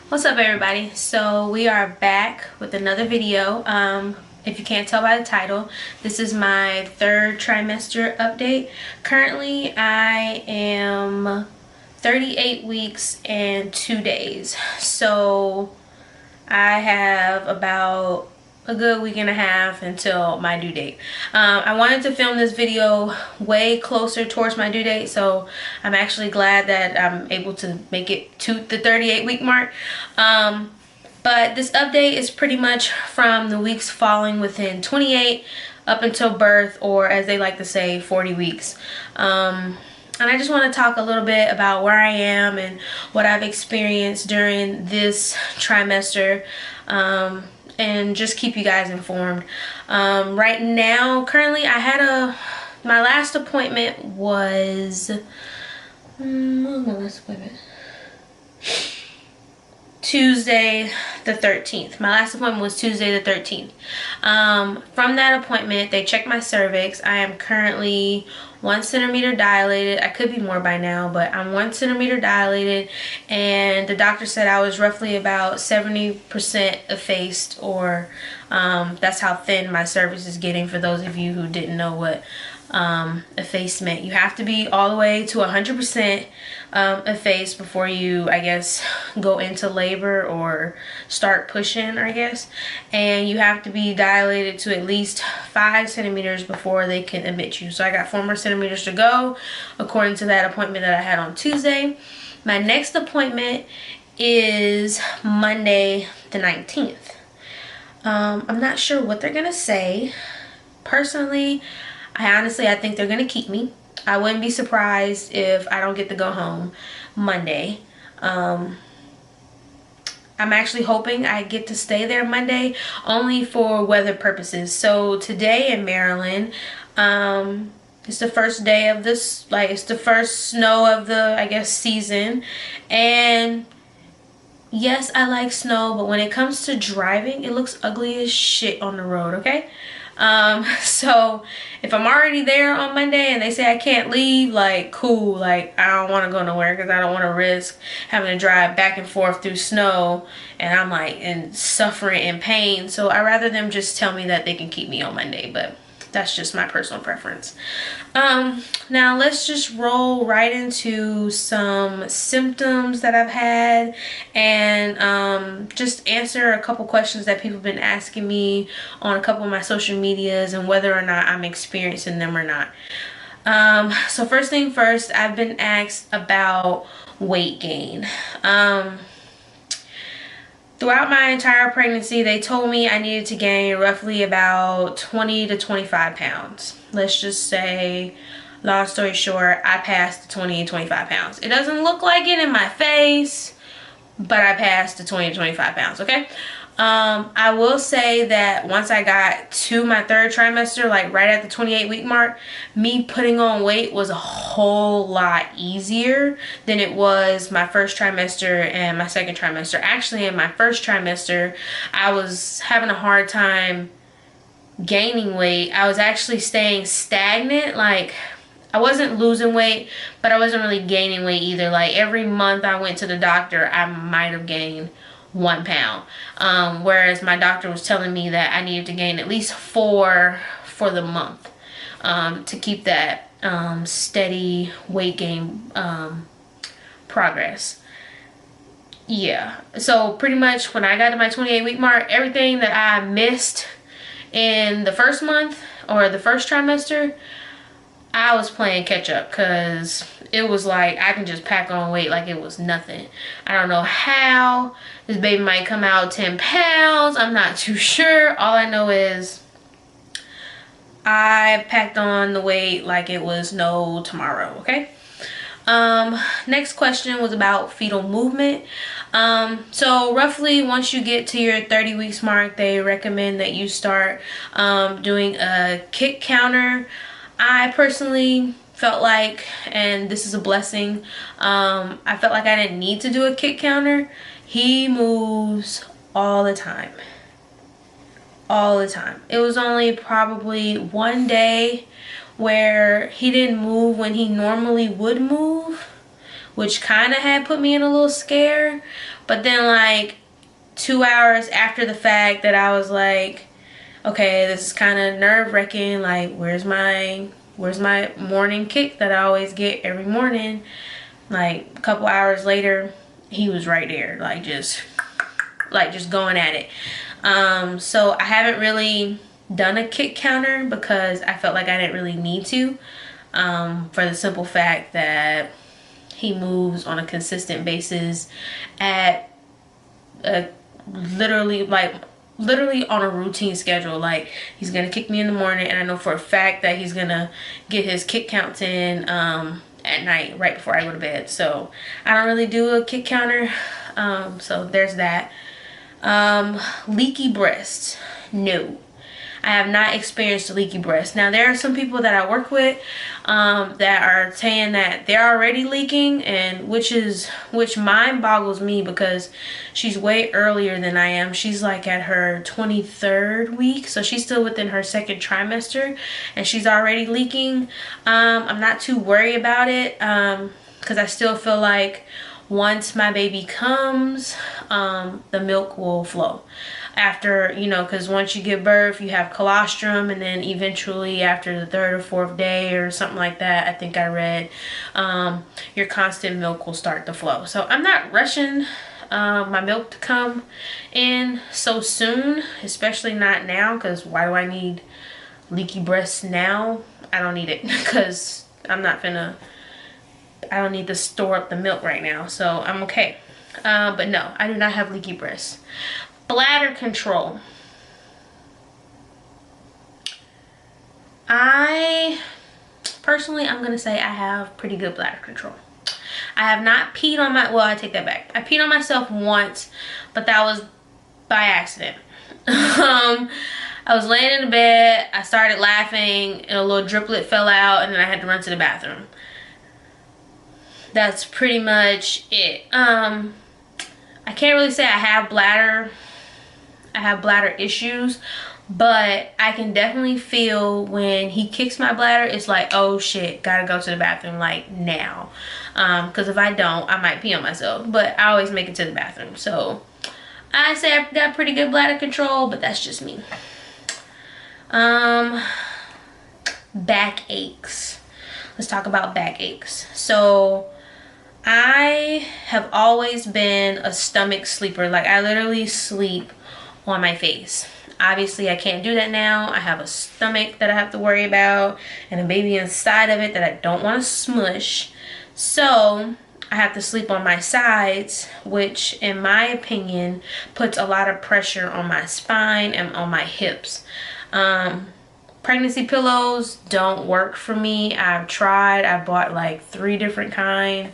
What's up, everybody? So we are back with another video. If you can't tell by the title, this is my third trimester update. Currently I am 38 weeks and 2 days, so I have about a good week and a half until my due date. I wanted to film this video way closer towards my due date, so I'm actually glad that I'm able to make it to the 38 week mark. But this update is pretty much from the weeks falling within 28 up until birth, or as they like to say, 40 weeks. And I just want to talk a little bit about where I am and what I've experienced during this trimester, and just keep you guys informed. Right now, currently, I had my last appointment was, Tuesday the 13th. My last appointment was Tuesday the 13th. From that appointment, they checked my cervix. I am currently 1 centimeter dilated. I could be more by now, but I'm 1 centimeter dilated, and the doctor said I was roughly about 70% effaced, or that's how thin my cervix is getting. For those of you who didn't know what effaced meant, you have to be all the way to 100% effaced before you, I guess, go into labor or start pushing, I guess. And you have to be dilated to at least 5 centimeters before they can admit you. So I got 4 more centimeters to go according to that appointment that I had on Tuesday. My next appointment is Monday the 19th. I'm not sure what they're gonna say. Personally, I think they're gonna keep me. I wouldn't be surprised if I don't get to go home Monday. I'm actually hoping I get to stay there Monday, only for weather purposes. So today in Maryland, it's the first day of this, it's the first snow of the, I guess, season. And yes, I like snow, but when it comes to driving, it looks ugly as shit on the road, okay? So if I'm already there on Monday and they say I can't leave, cool, I don't want to go nowhere, because I don't want to risk having to drive back and forth through snow, and I'm in suffering and pain. So I rather them just tell me that they can keep me on Monday, but that's just my personal preference. Now let's just roll right into some symptoms that I've had, and just answer a couple questions that people have been asking me on a couple of my social medias, and whether or not I'm experiencing them or not. So first thing first, I've been asked about weight gain. Throughout my entire pregnancy, they told me I needed to gain roughly about 20 to 25 pounds. Let's just say, long story short, I passed the 20 to 25 pounds. It doesn't look like it in my face, but I passed the 20 to 25 pounds, okay? I will say that once I got to my third trimester, right at the 28 week mark, me putting on weight was a whole lot easier than it was my first trimester and my second trimester. Actually, in my first trimester, I was having a hard time gaining weight. I was actually staying stagnant. I wasn't losing weight, but I wasn't really gaining weight either. Every month I went to the doctor, I might have gained 1 pound, whereas my doctor was telling me that I needed to gain at least 4 for the month, to keep that steady weight gain progress. Yeah, so pretty much when I got to my 28 week mark, everything that I missed in the first month or the first trimester, I was playing catch up, because it was I can just pack on weight like it was nothing. I don't know how. This baby might come out 10 pounds. I'm not too sure. All I know is I packed on the weight like it was no tomorrow, okay? Next question was about fetal movement. So roughly once you get to your 30 weeks mark, they recommend that you start doing a kick counter. I personally felt like, and this is a blessing, I felt like I didn't need to do a kick counter. He moves all the time. All the time. It was only probably one day where he didn't move when he normally would move, which kind of had put me in a little scare. But then like 2 hours after the fact that I was like, okay, this is kind of nerve-wracking. Like, where's my morning kick that I always get every morning? Like a couple hours later, he was right there, like just going at it. So I haven't really done a kick counter because I felt like I didn't really need to, for the simple fact that he moves on a consistent basis at literally on a routine schedule. Like, he's gonna kick me in the morning, and I know for a fact that he's gonna get his kick counts in at night right before I go to bed. So I don't really do a kick counter. So there's that. Leaky breast. No, I have not experienced a leaky breast. Now, there are some people that I work with that are saying that they're already leaking, and which mind boggles me because she's way earlier than I am. She's like at her 23rd week, so she's still within her second trimester, and she's already leaking. I'm not too worried about it because I still feel like once my baby comes, the milk will flow. After, you know, because once you give birth, you have colostrum, and then eventually after the 3rd or 4th day or something like that, I think I read, your constant milk will start to flow. So I'm not rushing my milk to come in so soon, especially not now, because why do I need leaky breasts now? I don't need it because I don't need to store up the milk right now, so I'm okay. But no, I do not have leaky breasts. Bladder control. I personally, I'm gonna say I have pretty good bladder control. I have not peed on well, I take that back. I peed on myself once, but that was by accident. I was laying in the bed, I started laughing, and a little driplet fell out, and then I had to run to the bathroom. That's pretty much it. I can't really say I have bladder issues, but I can definitely feel when he kicks my bladder, it's like, oh shit, gotta go to the bathroom like now. Because if I don't, I might pee on myself, but I always make it to the bathroom. So I say I've got pretty good bladder control, but that's just me. Back aches. Let's talk about back aches. So I have always been a stomach sleeper. Like, I literally sleep on my face. Obviously, I can't do that now. I have a stomach that I have to worry about and a baby inside of it that I don't want to smush. So I have to sleep on my sides, which in my opinion puts a lot of pressure on my spine and on my hips. Pregnancy pillows don't work for me. I've tried. I bought like 3 different kinds.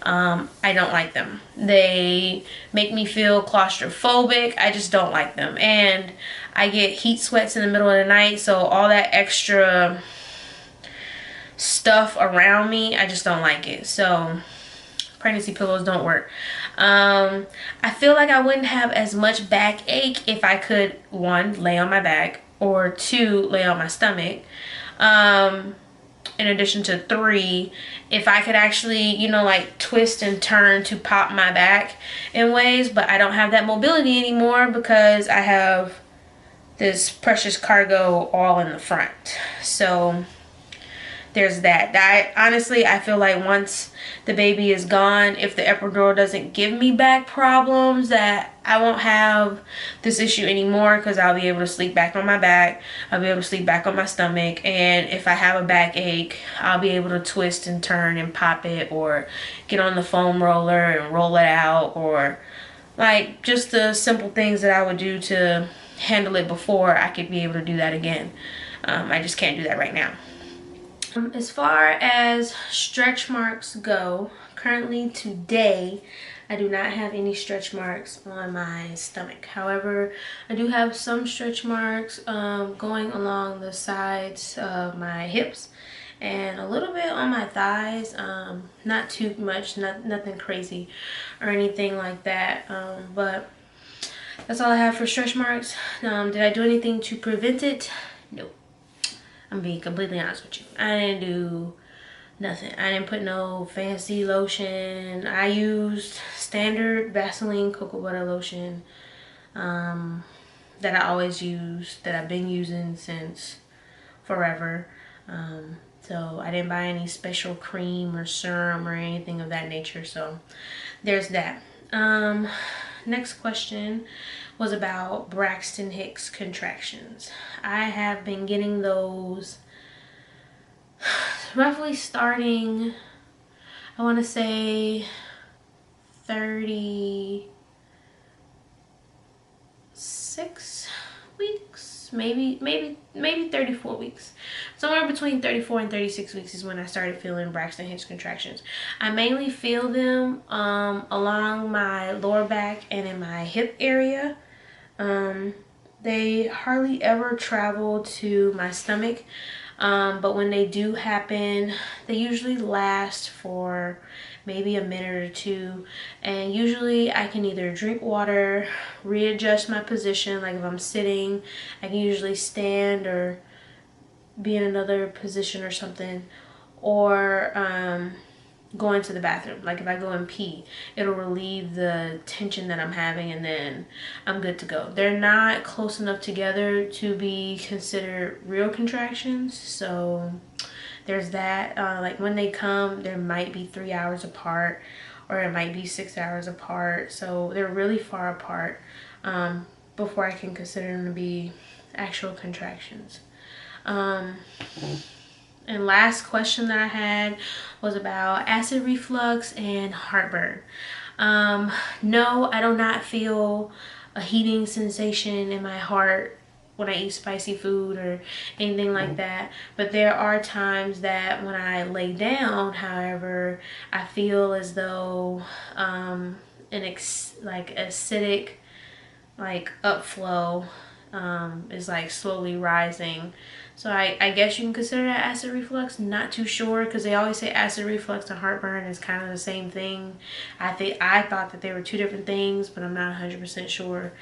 I don't like them. They make me feel claustrophobic. I just don't like them. And I get heat sweats in the middle of the night, so all that extra stuff around me, I just don't like it. So pregnancy pillows don't work. I feel like I wouldn't have as much backache if I could, 1, lay on my back, or 2, lay on my stomach. In addition to 3, if I could actually, you know, like twist and turn to pop my back in ways, but I don't have that mobility anymore because I have this precious cargo all in the front. So there's that. Honestly, I feel like once the baby is gone, if the epidural doesn't give me back problems, that I won't have this issue anymore because I'll be able to sleep back on my back. I'll be able to sleep back on my stomach. And if I have a backache, I'll be able to twist and turn and pop it, or get on the foam roller and roll it out, or like just the simple things that I would do to handle it before. I could be able to do that again. I just can't do that right now. As far as stretch marks go, currently today, I do not have any stretch marks on my stomach. However, I do have some stretch marks going along the sides of my hips and a little bit on my thighs. Not too much, nothing crazy or anything like that. But that's all I have for stretch marks. Did I do anything to prevent it? No. I'm being completely honest with you. I didn't do Nothing. I didn't put no fancy lotion. I used standard Vaseline cocoa butter lotion that I always use, that I've been using since forever. So I didn't buy any special cream or serum or anything of that nature. So there's that. Next question was about Braxton Hicks contractions. I have been getting those roughly starting, I want to say 36 weeks, maybe 34 weeks. Somewhere between 34 and 36 weeks is when I started feeling Braxton Hicks contractions. I mainly feel them along my lower back and in my hip area. They hardly ever travel to my stomach, but when they do happen, they usually last for maybe a minute or two, and usually I can either drink water, readjust my position, like if I'm sitting I can usually stand or be in another position or something, or go into the bathroom. Like if I go and pee, it'll relieve the tension that I'm having, and then I'm good to go. They're not close enough together to be considered real contractions, so there's that. Like when they come, there might be 3 hours apart, or it might be 6 hours apart, so they're really far apart before I can consider them to be actual contractions. And last question that I had was about acid reflux and heartburn. No, I do not feel a heating sensation in my heart when I eat spicy food or anything like that, but there are times that when I lay down, however, I feel as though like acidic like upflow is like slowly rising. So I guess you can consider that acid reflux. Not too sure, because they always say acid reflux and heartburn is kind of the same thing. I thought that they were two different things, but I'm not 100% sure.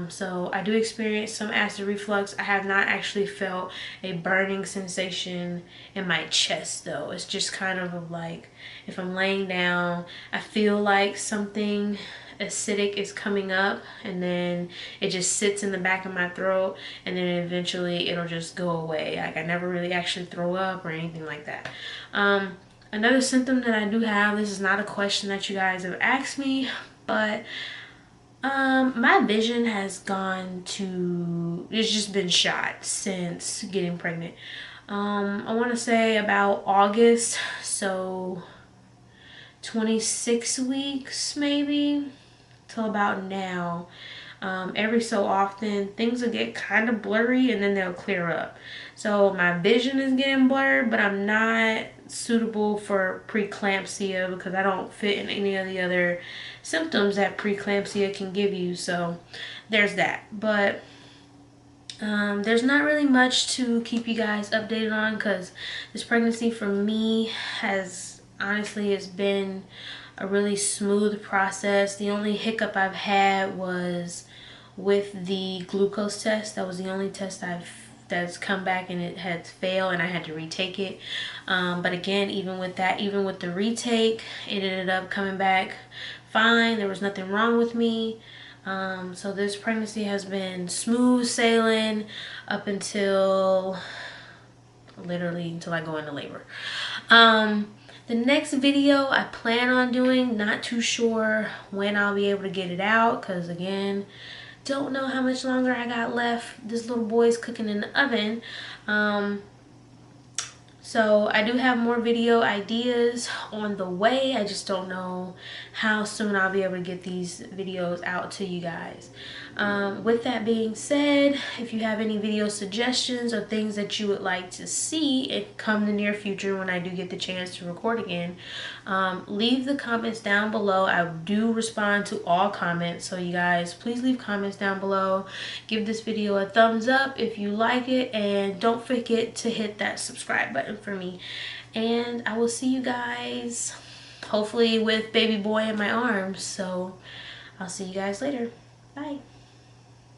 So I do experience some acid reflux. I have not actually felt a burning sensation in my chest though. It's just kind of like if I'm laying down, I feel like something acidic is coming up, and then it just sits in the back of my throat, and then eventually it'll just go away. Like I never really actually throw up or anything like that. Another symptom that I do have, this is not a question that you guys have asked me, but my vision has gone to, it's just been shot since getting pregnant. I want to say about August, so 26 weeks maybe till about now. Every so often things will get kind of blurry and then they'll clear up. So my vision is getting blurred, but I'm not suitable for preeclampsia because I don't fit in any of the other symptoms that preeclampsia can give you. So there's that. But there's not really much to keep you guys updated on, because this pregnancy for me has honestly, it's been a really smooth process. The only hiccup I've had was with the glucose test. That was the only test that's come back and it had failed, and I had to retake it. But again, even with that, even with the retake, it ended up coming back fine. There was nothing wrong with me. So this pregnancy has been smooth sailing up until literally until I go into labor. The next video I plan on doing, not too sure when I'll be able to get it out, because again, don't know how much longer I got left. This little boy's cooking in the oven. So I do have more video ideas on the way. I just don't know how soon I'll be able to get these videos out to you guys. With that being said, if you have any video suggestions or things that you would like to see it come the near future when I do get the chance to record again, leave the comments down below. I do respond to all comments, so you guys please leave comments down below. Give this video a thumbs up if you like it, and don't forget to hit that subscribe button for me. And I will see you guys hopefully with baby boy in my arms. So I'll see you guys later. Bye.